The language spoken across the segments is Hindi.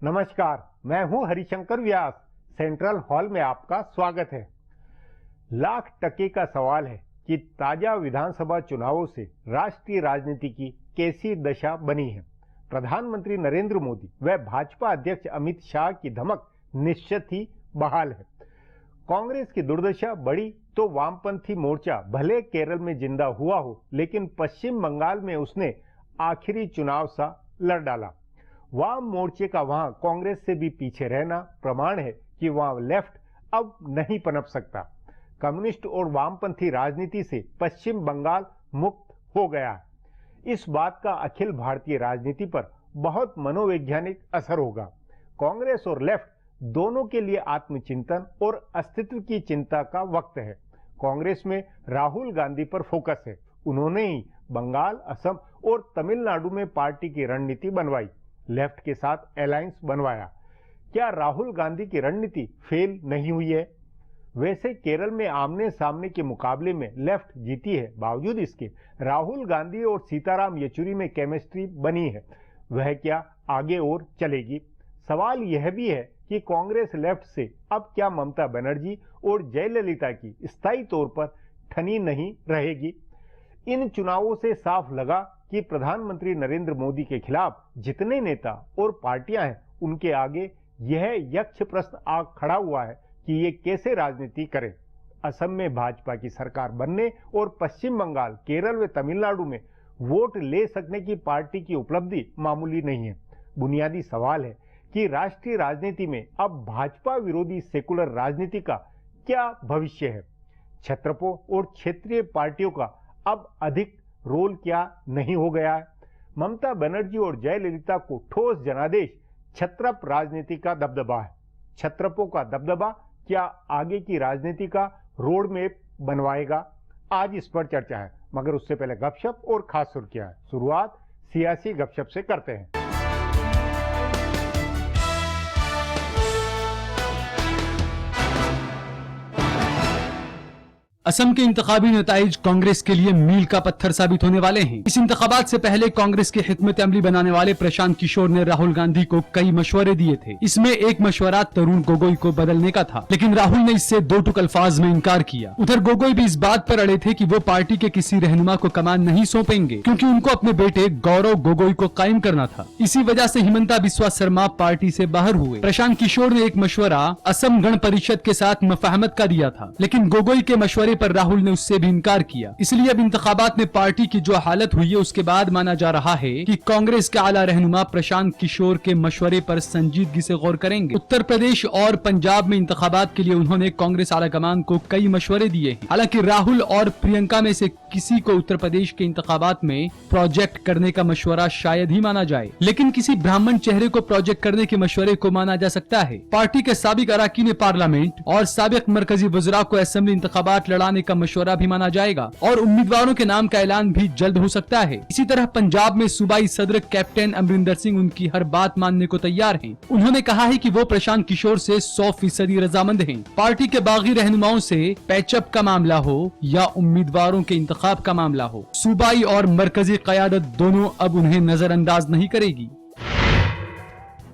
नमस्कार, मैं हूं हरिशंकर व्यास। सेंट्रल हॉल में आपका स्वागत है। लाख टके का सवाल है कि ताजा विधानसभा चुनावों से राष्ट्रीय राजनीति की कैसी दशा बनी है। प्रधानमंत्री नरेंद्र मोदी व भाजपा अध्यक्ष अमित शाह की धमक निश्चित ही बहाल है। कांग्रेस की दुर्दशा बढ़ी तो वामपंथी मोर्चा भले केरल में जिंदा हुआ हो, लेकिन पश्चिम बंगाल में उसने आखिरी चुनाव सा लड़ डाला। वाम मोर्चे का वहां कांग्रेस से भी पीछे रहना प्रमाण है कि वहां लेफ्ट अब नहीं पनप सकता। कम्युनिस्ट और वामपंथी राजनीति से पश्चिम बंगाल मुक्त हो गया है। इस बात का अखिल भारतीय राजनीति पर बहुत मनोवैज्ञानिक असर होगा। कांग्रेस और लेफ्ट दोनों के लिए आत्मचिंतन और अस्तित्व की चिंता का वक्त है। कांग्रेस में राहुल गांधी पर फोकस है। उन्होंने ही बंगाल, असम और तमिलनाडु में पार्टी की रणनीति बनवाई, लेफ्ट के साथ अलायंस बनवाया। क्या राहुल गांधी की रणनीति फेल नहीं हुई है? वैसे केरल में आमने सामने के मुकाबले में लेफ्ट जीती है। बावजूद इसके राहुल गांधी और सीताराम येचुरी में केमिस्ट्री बनी है। वह क्या आगे और चलेगी? सवाल यह भी है कि कांग्रेस लेफ्ट से अब क्या ममता बनर्जी और जयललिता की स्थायी तौर पर ठनी नहीं रहेगी? इन चुनावों से साफ लगा कि प्रधानमंत्री नरेंद्र मोदी के खिलाफ जितने नेता और पार्टियां हैं, उनके आगे यह यक्ष प्रश्न आ खड़ा हुआ है कि ये कैसे राजनीति करें। असम में भाजपा की सरकार बनने और पश्चिम बंगाल, केरल व तमिलनाडु में वोट ले सकने की पार्टी की उपलब्धि मामूली नहीं है। बुनियादी सवाल है कि राष्ट्रीय राजनीति में अब भाजपा विरोधी सेकुलर राजनीति का क्या भविष्य है? छत्रपों और क्षेत्रीय पार्टियों का अब अधिक रोल क्या नहीं हो गया है? ममता बनर्जी और जयललिता को ठोस जनादेश छत्रप राजनीति का दबदबा है। छत्रपों का दबदबा क्या आगे की राजनीति का रोड मैप बनवाएगा? आज इस पर चर्चा है, मगर उससे पहले गपशप और खास सुर्खियां है। शुरुआत सियासी गपशप से करते हैं। असम के इंतखाबी नताइज कांग्रेस के लिए मील का पत्थर साबित होने वाले हैं। इस इंतखाबात से पहले कांग्रेस के हिकमत अमली बनाने वाले प्रशांत किशोर ने राहुल गांधी को कई मशवरे दिए थे। इसमें एक मशवरा तरुण गोगोई को बदलने का था, लेकिन राहुल ने इससे दो टुक अल्फाज में इनकार किया। उधर गोगोई भी इस बात पर अड़े थे कि वो पार्टी के किसी रहनुमा को कमान नहीं सौंपेंगे, क्योंकि उनको अपने बेटे गौरव गोगोई को कायम करना था। इसी वजह से हिमंता बिस्वा शर्मा पार्टी से बाहर हुए। प्रशांत किशोर ने एक मशवरा असम गण परिषद के साथ मफाहमत का दिया था, लेकिन गोगोई के मशवरे पर राहुल ने उससे भी इनकार किया। इसलिए अब इंतखाबात में पार्टी की जो हालत हुई है, उसके बाद माना जा रहा है कि कांग्रेस के आला रहनुमा प्रशांत किशोर के मशवरे पर संजीदगी से गौर करेंगे। उत्तर प्रदेश और पंजाब में इंतखाबात के लिए उन्होंने कांग्रेस आला कमान को कई मशवरे दिए हैं। हालांकि राहुल और प्रियंका में से किसी को उत्तर प्रदेश के इंतखाबात में प्रोजेक्ट करने का मशवरा शायद ही माना जाए, लेकिन किसी ब्राह्मण चेहरे को प्रोजेक्ट करने के मशवरे को माना जा सकता है। पार्टी के साबिक अरकान पार्लियामेंट और साबिक मरकजी वज़रा को असेंबली इंतखाबात लड़ाने का मशवरा भी माना जाएगा और उम्मीदवारों के नाम का ऐलान भी जल्द हो सकता है। इसी तरह पंजाब में सूबाई सदर कैप्टन अमरिंदर सिंह उनकी हर बात मानने को तैयार हैं। उन्होंने कहा है कि वो प्रशांत किशोर से 100% रजामंद हैं। पार्टी के बागी रहनुमाओं से पैचअप का मामला हो या उम्मीदवारों के इंतखाब का मामला हो, सूबाई और मरकजी क़यादत दोनों अब उन्हें नजरअंदाज नहीं करेगी।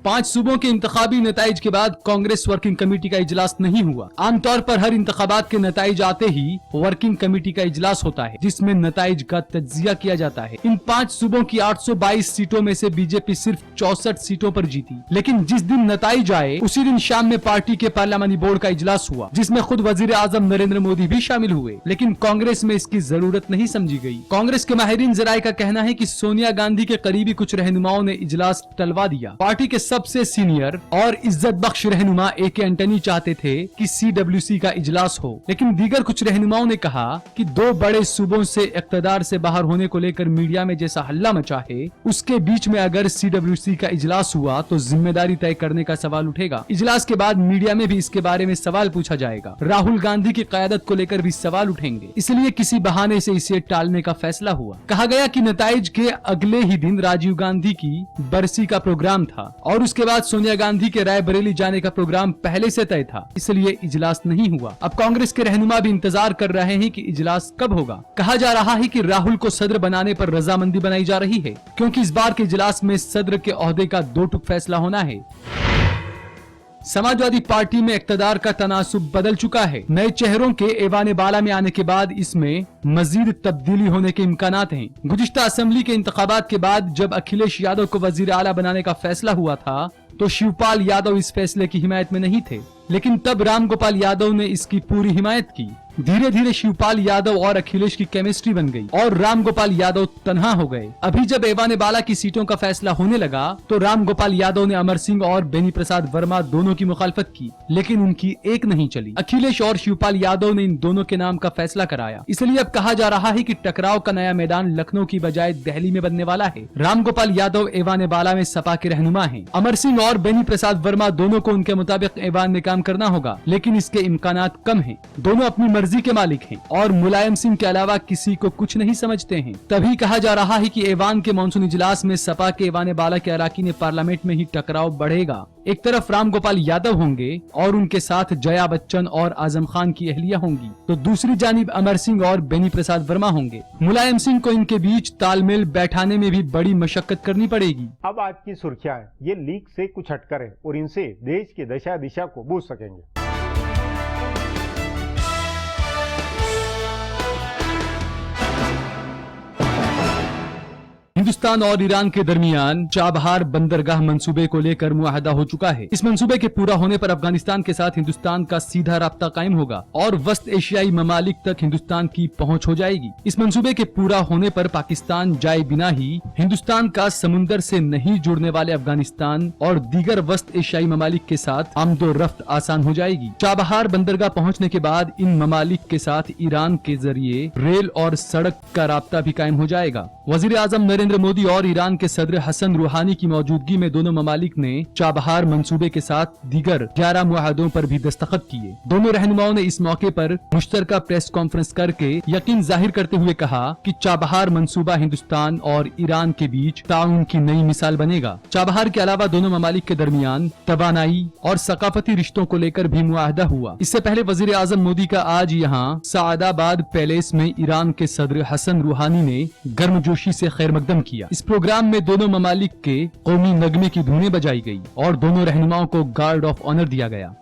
5 सूबों के इंतखाबी नताइज के बाद कांग्रेस वर्किंग कमेटी का इजलास नहीं हुआ। आमतौर पर हर इंतखाबात के नताइज आते ही वर्किंग कमेटी का इजलास होता है, जिसमें नताइज का तज्जिया किया जाता है। इन 5 सूबों की 822 सीटों में से बीजेपी सिर्फ 64 सीटों पर जीती, लेकिन जिस दिन नताइज आए उसी दिन शाम में पार्टी के पार्लियामानी बोर्ड का इजलास हुआ, जिसमें खुद वजीर आजम नरेंद्र मोदी भी शामिल हुए, लेकिन कांग्रेस में इसकी जरूरत नहीं समझी गयी। कांग्रेस के माहिरीन जराये का कहना है कि सोनिया गांधी के करीबी कुछ रहनुमाओं ने इजलास टलवा दिया। पार्टी के सबसे सीनियर और इज्जत बख्श रहनुमा AK एंटनी चाहते थे कि CWC का इजलास हो, लेकिन दीगर कुछ रहनुमाओं ने कहा कि 2 बड़े सूबों से इख्तिदार से बाहर होने को लेकर मीडिया में जैसा हल्ला मचा है, उसके बीच में अगर CWC का इजलास हुआ तो जिम्मेदारी तय करने का सवाल उठेगा। इजलास के बाद मीडिया में भी इसके बारे में सवाल पूछा जाएगा। राहुल गांधी की क़यादत को लेकर भी सवाल उठेंगे, इसलिए किसी बहाने से इसे टालने का फैसला हुआ। कहा गया कि नताइज के अगले ही दिन राजीव गांधी की बरसी का प्रोग्राम था और उसके बाद सोनिया गांधी के रायबरेली जाने का प्रोग्राम पहले से तय था, इसलिए इजलास नहीं हुआ। अब कांग्रेस के रहनुमा भी इंतजार कर रहे हैं कि इजलास कब होगा। कहा जा रहा है कि राहुल को सदर बनाने पर रजामंदी बनाई जा रही है, क्योंकि इस बार के इजलास में सदर के ओहदे का 2 टुक फैसला होना है। समाजवादी पार्टी में इक्तदार का तनासुब बदल चुका है। नए चेहरों के ऐवान बाला में आने के बाद इसमें मजीद तब्दीली होने के इम्कानात हैं। गुज़िश्ता असेंबली के इंतखाबात के बाद जब अखिलेश यादव को वजीर आला बनाने का फैसला हुआ था तो शिवपाल यादव इस फैसले की हिमायत में नहीं थे, लेकिन तब रामगोपाल यादव ने इसकी पूरी हिमायत की। धीरे धीरे शिवपाल यादव और अखिलेश की केमिस्ट्री बन गई और रामगोपाल यादव तन्हा हो गए। अभी जब ऐवान बाला की सीटों का फैसला होने लगा तो रामगोपाल यादव ने अमर सिंह और बेनी प्रसाद वर्मा दोनों की मुखालफत की, लेकिन उनकी एक नहीं चली। अखिलेश और शिवपाल यादव ने इन दोनों के नाम का फैसला कराया। इसलिए अब कहा जा रहा है कि टकराव का नया मैदान लखनऊ की बजाय दिल्ली में बनने वाला है। रामगोपाल यादव ऐवान बाला में सपा के रहनुमा हैं। अमर सिंह और बेनी प्रसाद वर्मा दोनों को उनके मुताबिक ऐवान में काम करना होगा, लेकिन इसके इम्कानात कम हैं। दोनों अपनी मर्जी के मालिक हैं और मुलायम सिंह के अलावा किसी को कुछ नहीं समझते हैं। तभी कहा जा रहा है कि ऐवान के मानसून इजलास में सपा के ऐवान बाला के अराकीन पार्लियामेंट में ही टकराव बढ़ेगा। एक तरफ रामगोपाल यादव होंगे और उनके साथ जया बच्चन और आजम खान की अहलिया होंगी, तो दूसरी जानिब अमर सिंह और बेनी प्रसाद वर्मा होंगे। मुलायम सिंह को इनके बीच तालमेल बैठाने में भी बड़ी मशक्कत करनी पड़ेगी। अब आज की सुर्खियां हैं, ये लीक से कुछ हटकर है और इनसे देश की दशा दिशा को बूझ सकेंगे। हिंदुस्तान और ईरान के दरमियान चाबहार बंदरगाह मंसूबे को लेकर मुआहदा हो चुका है। इस मंसूबे के पूरा होने पर अफगानिस्तान के साथ हिंदुस्तान का सीधा राब्ता कायम होगा और वस्त एशियाई ममालिक तक हिंदुस्तान की पहुंच हो जाएगी। इस मंसूबे के पूरा होने पर पाकिस्तान जाए बिना ही हिंदुस्तान का समुंदर से नहीं जुड़ने वाले अफगानिस्तान और दीगर वस्त एशियाई ममालिक के साथ आमदो रफ्त आसान हो जाएगी। चाबहार बंदरगाह पहुँचने के बाद इन ममालिक के साथ ईरान के जरिए रेल और सड़क का राब्ता भी कायम हो जाएगा। वजीर आजम नरेंद्र मोदी और ईरान के सदर हसन रूहानी की मौजूदगी में दोनों ममालिक ने चाबहार मंसूबे के साथ दीगर 11 मुआहदों पर भी दस्तखत किए। दोनों रहनुमाओं ने इस मौके पर मुश्तरका प्रेस कॉन्फ्रेंस करके यकीन जाहिर करते हुए कहा कि चाबहार मंसूबा हिंदुस्तान और ईरान के बीच ताउन की नई मिसाल बनेगा। चाबहार के अलावा दोनों ममालिक के दरमियान तवानाई और सकाफती रिश्तों को लेकर भी मुआहदा हुआ। इससे पहले वजीर आजम मोदी का आज यहाँ सादाबाद पैलेस में ईरान के सदर हसन रूहानी ने गर्मजोशी से खैर मकदम किया। इस प्रोग्राम में दोनों ममालिक के कौमी नगमे की धुनें बजाई गई और दोनों रहनुमाओं को गार्ड ऑफ ऑनर दिया गया।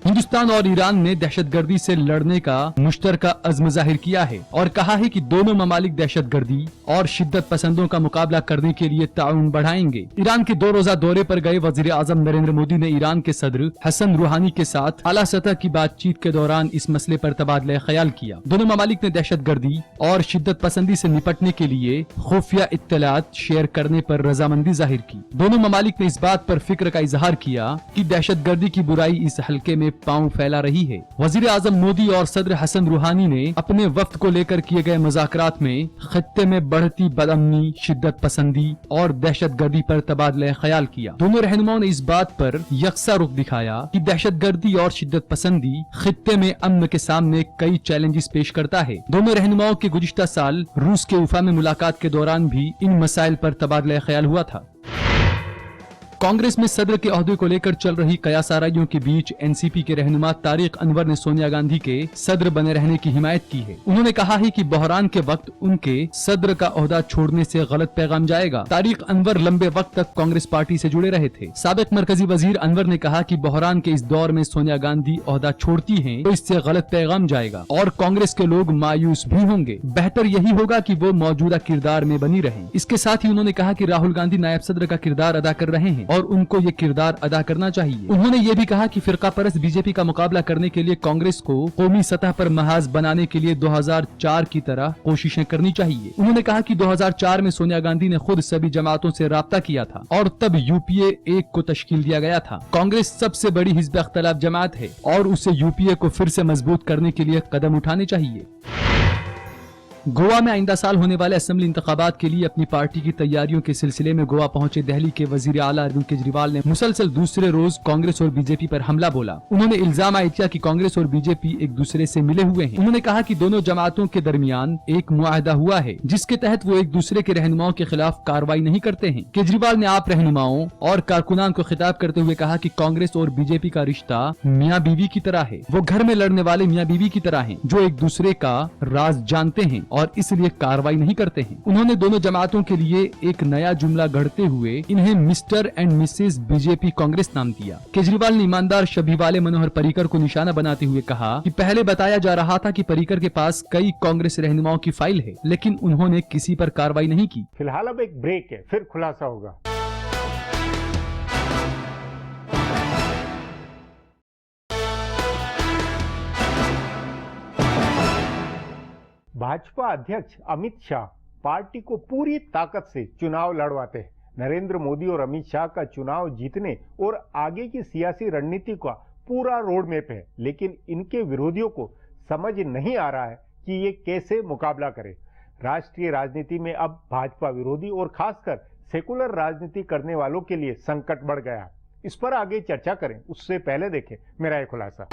हिंदुस्तान और ईरान ने दहशतगर्दी से लड़ने का मुश्तरका अज़्म जाहिर किया है और कहा है कि दोनों ममालिक दहशतगर्दी और शिद्दत पसंदों का मुकाबला करने के लिए ताउन बढ़ाएंगे। ईरान के 2 रोजा दौरे पर गए वजीर आजम नरेंद्र मोदी ने ईरान के सदर हसन रूहानी के साथ आला सतह की बातचीत के दौरान इस मसले पर तबादला ख्याल किया। दोनों ममालिक ने दहशतगर्दी और शिद्दत पसंदी से निपटने के लिए खुफिया इत्तलात शेयर करने पर रजामंदी जाहिर की। दोनों ममालिक ने इस बात पर फिक्र का इजहार किया कि दहशतगर्दी की बुराई इस हल्के में पांव फैला रही है। वजीर आजम मोदी और सदर हसन रूहानी ने अपने वफ्द को लेकर किए गए मुज़ाकरात में खत्ते में बढ़ती बदअमनी, शिद्दत पसंदी और दहशतगर्दी पर तबादला ख्याल किया। दोनों रहनुमाओं ने इस बात पर यकसा रुख दिखाया कि दहशतगर्दी और शिद्दत पसंदी खत्ते में अमन के सामने कई चैलेंजेस पेश करता है। दोनों रहनुमाओं के गुज़िश्ता साल रूस के उफा में मुलाकात के दौरान भी इन मसाइल पर तबादला ख्याल हुआ था। कांग्रेस में सदर के ओहदे को लेकर चल रही कयासाराइयों के बीच एनसीपी के रहनुमा तारिक अनवर ने सोनिया गांधी के सदर बने रहने की हिमायत की है। उन्होंने कहा है कि बहरान के वक्त उनके सदर का ओहदा छोड़ने से गलत पैगाम जाएगा। तारिक अनवर लंबे वक्त तक कांग्रेस पार्टी से जुड़े रहे थे। साबिक मरकजी वजीर अनवर ने कहा कि बहरान के इस दौर में सोनिया गांधी ओहदा छोड़ती हैं तो इससे गलत पैगाम जाएगा और कांग्रेस के लोग मायूस भी होंगे। बेहतर यही होगा कि वो मौजूदा किरदार में बनी रहें। इसके साथ ही उन्होंने कहा कि राहुल गांधी नायब सदर का किरदार अदा कर रहे हैं और उनको ये किरदार अदा करना चाहिए। उन्होंने ये भी कहा कि फिरका परस्त बीजेपी का मुकाबला करने के लिए कांग्रेस को कौमी सतह पर महाज बनाने के लिए 2004 की तरह कोशिशें करनी चाहिए। उन्होंने कहा कि 2004 में सोनिया गांधी ने खुद सभी जमातों से राब्ता किया था और तब यूपीए 1 को तश्कील दिया गया था। कांग्रेस सबसे बड़ी हिज़्ब इख्तिलाफ जमात है और उसे यूपीए को फिर से मजबूत करने के लिए कदम उठाने चाहिए। गोवा में आइंदा साल होने वाले असेंबली इंतखाबात के लिए अपनी पार्टी की तैयारियों के सिलसिले में गोवा पहुंचे दिल्ली के वजीर आला अरविंद केजरीवाल ने मुसलसल दूसरे रोज कांग्रेस और बीजेपी पर हमला बोला। उन्होंने इल्जाम आयद किया कि कांग्रेस और बीजेपी एक दूसरे से मिले हुए हैं। उन्होंने कहा कि दोनों जमातों के दरमियान एक मुआहदा हुआ है जिसके तहत वो एक दूसरे के रहनुमाओं के खिलाफ कार्रवाई नहीं करते हैं। केजरीवाल ने आप रहनुमाओं और कारकुनान को खिताब करते हुए कहा कि कांग्रेस और बीजेपी का रिश्ता मियाँ बीवी की तरह है। वो घर में लड़ने वाले मियाँ बीवी की तरह हैं, जो एक दूसरे का राज जानते हैं और इसलिए कार्रवाई नहीं करते हैं। उन्होंने दोनों जमातों के लिए एक नया जुमला गढ़ते हुए इन्हें mister and Mrs BJP Congress नाम दिया। केजरीवाल ने ईमानदार शबी वाले मनोहर पर्रिकर को निशाना बनाते हुए कहा कि पहले बताया जा रहा था कि पर्रिकर के पास कई कांग्रेस रहनुमाओं की फाइल है, लेकिन उन्होंने किसी पर कार्रवाई नहीं की। फिलहाल अब एक ब्रेक है, फिर खुलासा होगा। भाजपा अध्यक्ष अमित शाह पार्टी को पूरी ताकत से चुनाव लड़वाते हैं। नरेंद्र मोदी और अमित शाह का चुनाव जीतने और आगे की सियासी रणनीति का पूरा रोड मैप है, लेकिन इनके विरोधियों को समझ नहीं आ रहा है कि ये कैसे मुकाबला करें। राष्ट्रीय राजनीति में अब भाजपा विरोधी और खासकर सेकुलर राजनीति करने वालों के लिए संकट बढ़ गया। इस पर आगे चर्चा करें, उससे पहले देखें मेरा ये खुलासा।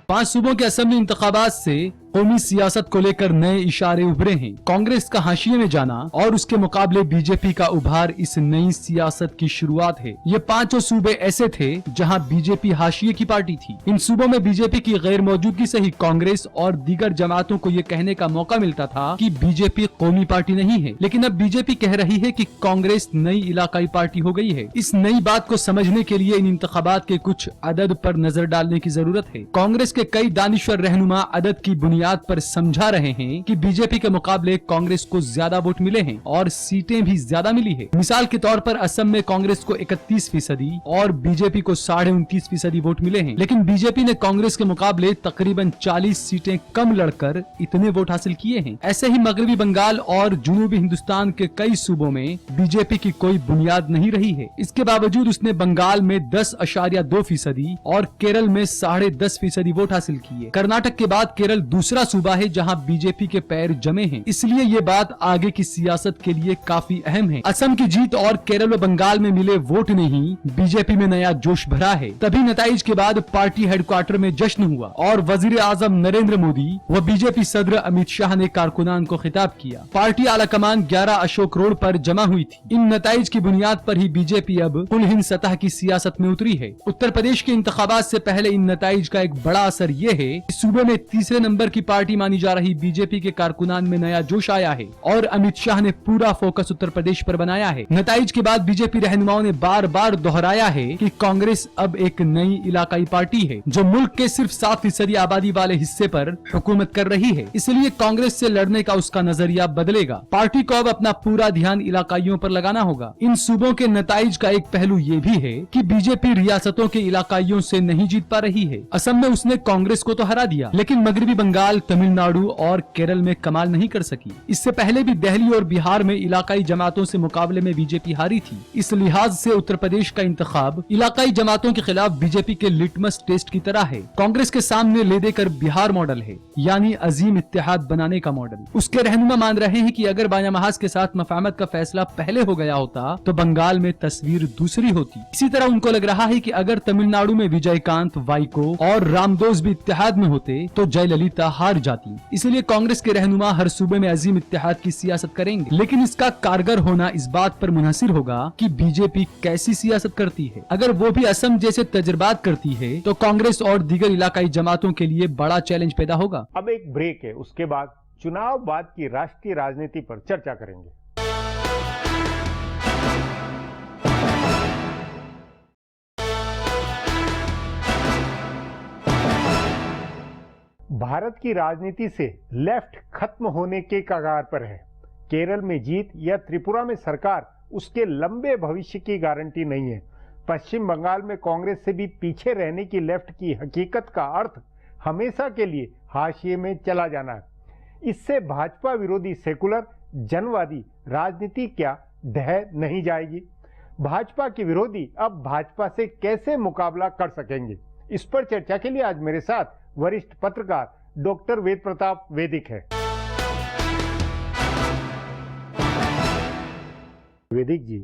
5 सूबों के असेंबली इंतखाबात से कौमी सियासत को लेकर नए इशारे उभरे हैं। कांग्रेस का हाशिए में जाना और उसके मुकाबले बीजेपी का उभार इस नई सियासत की शुरुआत है। ये 5 सूबे ऐसे थे जहां बीजेपी हाशिए की पार्टी थी। इन सूबों में बीजेपी की गैर मौजूदगी से ही कांग्रेस और दीगर जमातों को ये कहने का मौका मिलता था कि बीजेपी कौमी पार्टी नहीं है, लेकिन अब बीजेपी कह रही है कि कांग्रेस नई इलाकाई पार्टी हो गई है। इस नई बात को समझने के लिए इन इंतखाबात के कुछ अदद पर नजर डालने की जरूरत है। कांग्रेस के कई दानिश्वर रहनुमा अदद की बुनियाद पर समझा रहे हैं कि बीजेपी के मुकाबले कांग्रेस को ज्यादा वोट मिले हैं और सीटें भी ज्यादा मिली है। मिसाल के तौर पर असम में कांग्रेस को 31% और बीजेपी को 29.5% वोट मिले हैं, लेकिन बीजेपी ने कांग्रेस के मुकाबले तकरीबन 40 सीटें कम लड़कर इतने वोट हासिल किए हैं। ऐसे ही मगरबी बंगाल और जुनूबी हिंदुस्तान के कई सूबों में बीजेपी की कोई बुनियाद नहीं रही है। इसके बावजूद उसने बंगाल में 10.2% और केरल में 10.5% वोट हासिल किए। कर्नाटक के बाद केरल दूसरा सूबा है जहां बीजेपी के पैर जमे हैं, इसलिए ये बात आगे की सियासत के लिए काफी अहम है। असम की जीत और केरल व बंगाल में मिले वोट ने ही बीजेपी में नया जोश भरा है। तभी नताइज के बाद पार्टी हेडक्वार्टर में जश्न हुआ और वजीर आजम नरेंद्र मोदी व बीजेपी सदर अमित शाह ने कारकुनान को खिताब किया। पार्टी आलाकमान 11 अशोक रोड पर जमा हुई थी। इन नताइज की बुनियाद पर ही बीजेपी अब कुलहीन सतह की सियासत में उतरी है। उत्तर प्रदेश के इंतखाबात से पहले इन नताइज का एक बड़ा असर ये है कि सूबे में तीसरे नंबर की पार्टी मानी जा रही बीजेपी के कारकुनान में नया जोश आया है और अमित शाह ने पूरा फोकस उत्तर प्रदेश पर बनाया है। नताइज के बाद बीजेपी रहनुमाओं ने बार बार दोहराया है कि कांग्रेस अब एक नई इलाकाई पार्टी है जो मुल्क के सिर्फ 7% आबादी वाले हिस्से पर हुकूमत कर रही है, इसलिए कांग्रेस से लड़ने का उसका नजरिया बदलेगा। पार्टी को अब अपना पूरा ध्यान इलाकाइयों पर लगाना होगा। इन सूबों के नताइज का एक पहलू ये भी है कि बीजेपी रियासतों के इलाकाइयों से नहीं जीत पा रही है। असम में उसने कांग्रेस को तो हरा दिया, लेकिन मगरबी बंगाल, तमिलनाडु और केरल में कमाल नहीं कर सकी। इससे पहले भी दिल्ली और बिहार में इलाकाई जमातों से मुकाबले में बीजेपी हारी थी। इस लिहाज से उत्तर प्रदेश का इंतखाब इलाकाई जमातों के खिलाफ बीजेपी के लिटमस टेस्ट की तरह है। कांग्रेस के सामने ले देकर बिहार मॉडल है, यानी अजीम इत्तेहाद बनाने का मॉडल। उसके रहनुमा मान रहे हैं कि अगर बाया महाज के साथ मफाहमत का फैसला पहले हो गया होता तो बंगाल में तस्वीर दूसरी होती। इसी तरह उनको लग रहा है कि अगर तमिलनाडु में विजयकांत, वाइको और रामदोस भी इत्तेहाद में होते तो जयललिता हार जाती। इसलिए कांग्रेस के रहनुमा हर सूबे में अजीम इत्तेहाद की सियासत करेंगे, लेकिन इसका कारगर होना इस बात पर मुनहसिर होगा कि बीजेपी कैसी सियासत करती है। अगर वो भी असम जैसे तजुर्बात करती है तो कांग्रेस और दीगर इलाकाई जमातों के लिए बड़ा चैलेंज पैदा होगा। अब एक ब्रेक है, उसके बाद चुनाव बाद की राष्ट्रीय राजनीति पर चर्चा करेंगे। भारत की राजनीति से लेफ्ट खत्म होने के कगार पर है। केरल में जीत या त्रिपुरा में सरकार उसके लंबे भविष्य की गारंटी नहीं है। पश्चिम बंगाल में कांग्रेस से भी पीछे रहने की लेफ्ट की हकीकत का अर्थ हमेशा के लिए हाशिए में चला जाना है। इससे भाजपा विरोधी सेकुलर जनवादी राजनीति क्या ढह नहीं जाएगी? भाजपा के विरोधी अब भाजपा से कैसे मुकाबला कर सकेंगे, इस पर चर्चा के लिए आज मेरे साथ वरिष्ठ पत्रकार डॉक्टर वेद प्रताप वैदिक है। वैदिक जी,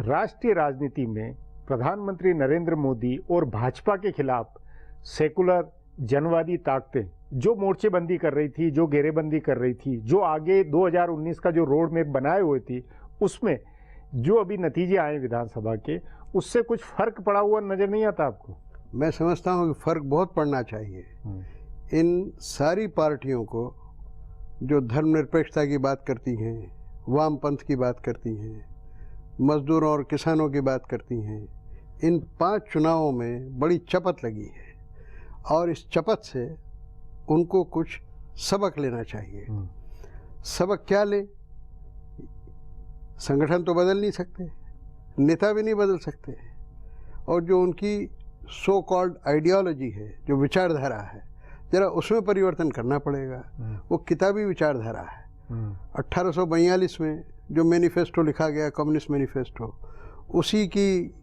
राष्ट्रीय राजनीति में प्रधानमंत्री नरेंद्र मोदी और भाजपा के खिलाफ सेकुलर जनवादी ताकतें जो मोर्चेबंदी कर रही थी, जो घेरेबंदी कर रही थी, जो आगे 2019 का जो रोड मैप बनाए हुए थी, उसमें जो अभी नतीजे आए विधानसभा के, उससे कुछ फर्क पड़ा हुआ नजर नहीं आता आपको? मैं समझता हूँ कि फर्क बहुत पड़ना चाहिए। इन सारी पार्टियों को जो धर्मनिरपेक्षता की बात करती हैं, वामपंथ की बात करती हैं, मजदूरों और किसानों की बात करती हैं, इन 5 चुनावों में बड़ी चपत लगी है और इस चपत से उनको कुछ सबक लेना चाहिए। सबक क्या ले? संगठन तो बदल नहीं सकते, नेता भी नहीं बदल सकते, और जो उनकी सो कॉल्ड आइडियोलॉजी है, जो विचारधारा है, जरा उसमें परिवर्तन करना पड़ेगा। वो किताबी विचारधारा है। 1842 में जो मैनिफेस्टो लिखा गया, कम्युनिस्ट मैनिफेस्टो, उसी की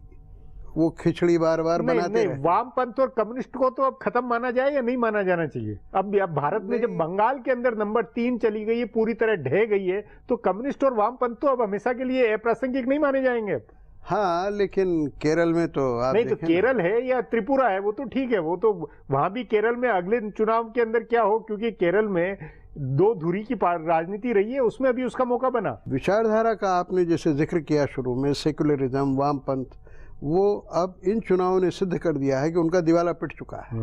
वो खिचड़ी बार बार बनाते रहे। वामपंथ और कम्युनिस्ट को तो अब खत्म माना जाए या नहीं माना जाना चाहिए? अब भारत में जब बंगाल के अंदर नंबर 3 चली गई है, पूरी तरह ढह गई है, तो कम्युनिस्ट और वामपंथ तो अब हमेशा के लिए अप्रासंगिक नहीं माने जाएंगे। हाँ, लेकिन केरल में तो आप नहीं, तो केरल है या त्रिपुरा है, वो तो ठीक है, वो तो वहां भी केरल में अगले चुनाव के अंदर क्या हो, क्योंकि केरल में 2 धुरी की राजनीति रही है, उसमें अभी उसका मौका बना। विचारधारा का आपने जैसे जिक्र किया शुरू में, सेकुलरिज्म, वामपंथ, वो अब इन चुनावों ने सिद्ध कर दिया है कि उनका दिवाला पिट चुका है,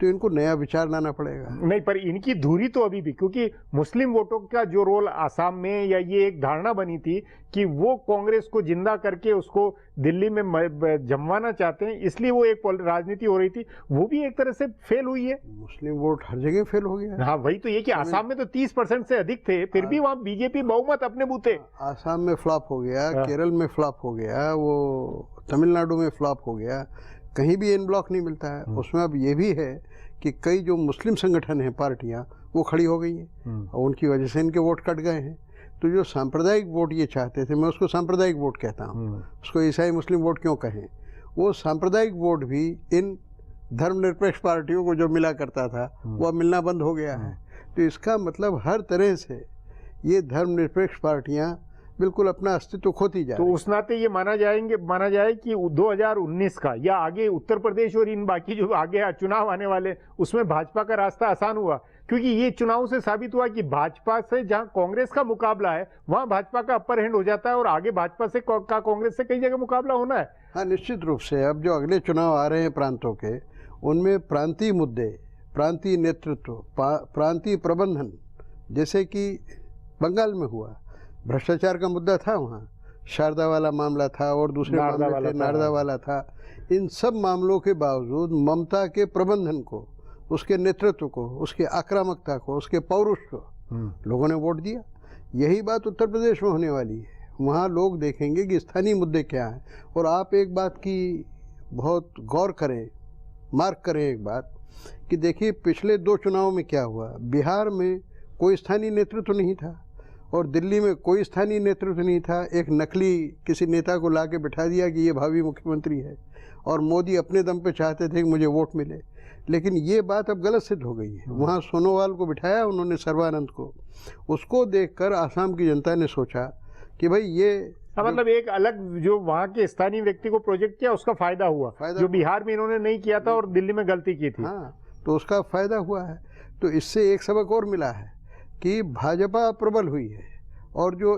तो इनको नया विचार लाना पड़ेगा। नहीं, पर इनकी धुरी तो अभी भी, क्योंकि मुस्लिम वोटों का जो रोल आसाम में, या ये एक धारणा बनी थी कि वो कांग्रेस को जिंदा करके उसको दिल्ली में जमवाना चाहते हैं, इसलिए वो एक राजनीति हो रही थी, वो भी एक तरह से फेल हुई है। मुस्लिम वोट हर जगह फेल हो गया। हाँ, वही तो ये कि आसाम में तो 30% से अधिक थे, फिर भी वहाँ बीजेपी बहुमत अपने बूते। आसाम में फ्लॉप हो गया, केरल में फ्लॉप हो गया, वो तमिलनाडु में फ्लॉप हो गया, कहीं भी इन ब्लॉक नहीं मिलता है। उसमें अब ये भी है कि कई जो मुस्लिम संगठन हैं, पार्टियां, वो खड़ी हो गई हैं और उनकी वजह से इनके वोट कट गए हैं। तो जो सांप्रदायिक वोट ये चाहते थे, मैं उसको सांप्रदायिक वोट कहता हूँ, उसको ईसाई मुस्लिम वोट क्यों कहें, वो सांप्रदायिक वोट भी इन धर्मनिरपेक्ष पार्टियों को जो मिला करता था, वह मिलना बंद हो गया है। तो इसका मतलब हर तरह से ये धर्मनिरपेक्ष पार्टियां बिल्कुल अपना अस्तित्व खोती जा रही। तो उस नाते ये माना जाए कि 2019 का या आगे उत्तर प्रदेश और इन बाकी जो आगे चुनाव आने वाले, उसमें भाजपा का रास्ता आसान हुआ, क्योंकि ये चुनाव से साबित हुआ कि भाजपा से जहां कांग्रेस का मुकाबला है, वहां भाजपा का अपर हैंड हो जाता है और आगे भाजपा से का कांग्रेस से कई जगह मुकाबला होना है। हाँ, निश्चित रूप से अब जो अगले चुनाव आ रहे हैं प्रांतों के, उनमें प्रांतीय मुद्दे, प्रांतीय नेतृत्व, प्रांतीय प्रबंधन, जैसे कि बंगाल में हुआ, भ्रष्टाचार का मुद्दा था, वहाँ शारदा वाला मामला था और दूसरे मामले थे, नारदा वाला था। इन सब मामलों के बावजूद ममता के प्रबंधन को, उसके नेतृत्व को, उसके आक्रामकता को, उसके पौरुष को लोगों ने वोट दिया। यही बात उत्तर प्रदेश में होने वाली है। वहाँ लोग देखेंगे कि स्थानीय मुद्दे क्या हैं। और आप एक बात की बहुत गौर करें, मार्क करें एक बात, कि देखिए पिछले 2 चुनावों में क्या हुआ। बिहार में कोई स्थानीय नेतृत्व नहीं था और दिल्ली में कोई स्थानीय नेतृत्व नहीं था। एक नकली किसी नेता को ला के बिठा दिया कि ये भावी मुख्यमंत्री है, और मोदी अपने दम पे चाहते थे कि मुझे वोट मिले, लेकिन ये बात अब गलत सिद्ध हो गई है। वहाँ सोनोवाल को बिठाया उन्होंने, सर्बानंद को। उसको देखकर आसाम की जनता ने सोचा कि भाई ये मतलब एक अलग जो वहाँ के स्थानीय व्यक्ति को प्रोजेक्ट किया, उसका फायदा हुआ, जो बिहार में इन्होंने नहीं किया था और दिल्ली में गलती की थी। हाँ, तो उसका फायदा हुआ है। तो इससे एक सबक और मिला है कि भाजपा प्रबल हुई है, और जो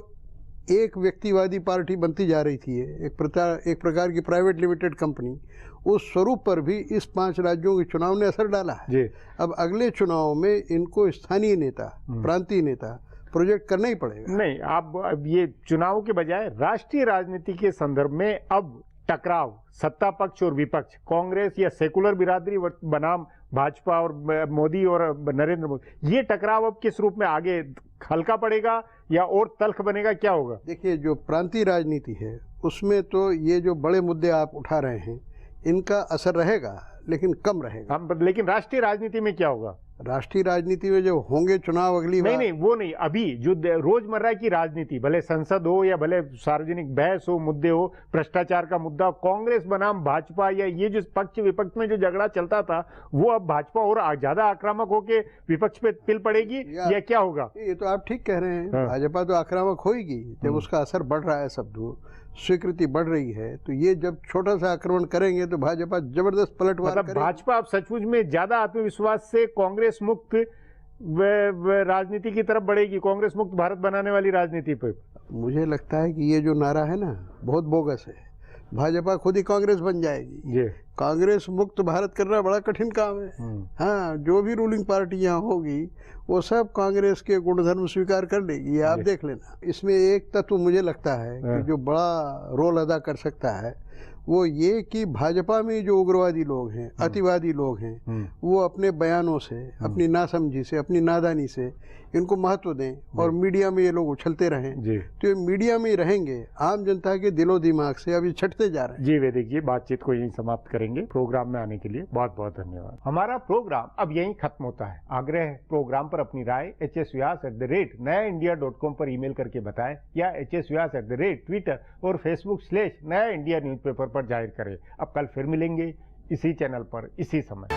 एक व्यक्तिवादी पार्टी बनती जा रही थी, एक प्रकार की प्राइवेट लिमिटेड कंपनी, उस स्वरूप पर भी इस 5 राज्यों के चुनाव ने असर डाला है जी। अब अगले चुनाव में इनको स्थानीय नेता, प्रांतीय नेता प्रोजेक्ट करना ही पड़ेगा। नहीं, अब ये चुनाव के बजाय राष्ट्रीय राजनीति के संदर्भ में अब टकराव सत्ता पक्ष और विपक्ष, कांग्रेस या सेकुलर बिरादरी बनाम भाजपा और मोदी और नरेंद्र मोदी, ये टकराव अब किस रूप में आगे हल्का पड़ेगा या और तल्ख बनेगा, क्या होगा? देखिए, जो प्रांतीय राजनीति है उसमें तो ये जो बड़े मुद्दे आप उठा रहे हैं, इनका असर रहेगा, लेकिन कम रहेगा। लेकिन राष्ट्रीय राजनीति में क्या होगा? राष्ट्रीय राजनीति में जो होंगे चुनाव अगली बार, नहीं वो नहीं, अभी जो रोजमर्रा की राजनीति, भले संसद हो या भले सार्वजनिक बहस हो, मुद्दे हो, भ्रष्टाचार का मुद्दा, कांग्रेस बनाम भाजपा या ये जो पक्ष विपक्ष में जो झगड़ा चलता था वो अब भाजपा और ज्यादा आक्रामक होके विपक्ष पे पिल पड़ेगी या क्या होगा? ये तो आप ठीक कह रहे हैं। हाँ। भाजपा तो आक्रामक होगी जब उसका असर बढ़ रहा है, सब दूर स्वीकृति बढ़ रही है, तो ये जब छोटा सा आक्रमण करेंगे तो भाजपा जबरदस्त पलटवार मतलब करेगी। भाजपा अब सचमुच में ज्यादा आत्मविश्वास से कांग्रेस मुक्त राजनीति की तरफ बढ़ेगी, कांग्रेस मुक्त भारत बनाने वाली राजनीति पे। मुझे लगता है कि ये जो नारा है ना बहुत बोगस है। भाजपा खुद ही कांग्रेस बन जाएगी। ये कांग्रेस मुक्त भारत करना बड़ा कठिन काम है। हाँ, जो भी रूलिंग पार्टी यहाँ होगी वो सब कांग्रेस के गुणधर्म स्वीकार कर लेगी, ये आप देख लेना। इसमें एक तत्व मुझे लगता है कि जो बड़ा रोल अदा कर सकता है वो ये कि भाजपा में जो उग्रवादी लोग हैं, अतिवादी लोग हैं, वो अपने बयानों से, अपनी नासमझी से, अपनी नादानी से इनको महत्व दें और मीडिया में ये लोग उछलते रहें। तो ये मीडिया में ही रहेंगे, आम जनता के दिलो दिमाग से अभी छटते जा रहे हैं। जी वैदिक जी, बातचीत को यहीं समाप्त करेंगे। प्रोग्राम में आने के लिए बहुत बहुत धन्यवाद। हमारा प्रोग्राम अब यहीं खत्म होता है। आग्रह है प्रोग्राम पर अपनी राय hsvyas@nayaindia.com पर ईमेल करके बताएं या hsvyas@Twitter और Facebook/नया इंडिया न्यूज़पेपर पर जाहिर करें। अब कल फिर मिलेंगे इसी चैनल पर इसी समय।